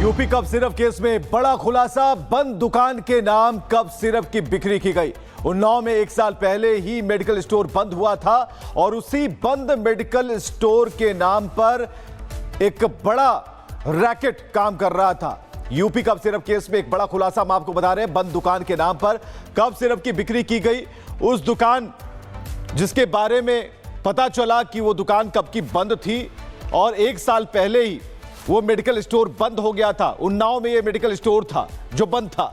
UP cough syrup case में बड़ा खुलासा, बंद दुकान के नाम कफ सिरप की बिक्री की गई। उन्नाव में 1 साल पहले ही मेडिकल स्टोर बंद हुआ था और उसी बंद मेडिकल स्टोर के नाम पर एक बड़ा रैकेट काम कर रहा था। यूपी कफ सिरप केस में एक बड़ा खुलासा हम आपको बता रहे हैं। बंद दुकान के नाम पर कफ सिरप की बिक्री की गई। उस दुकान जिसके बारे में पता चला कि वो दुकान कब की बंद थी और 1 साल पहले ही वो मेडिकल स्टोर बंद हो गया था। उन्नाव में ये मेडिकल स्टोर था जो बंद था।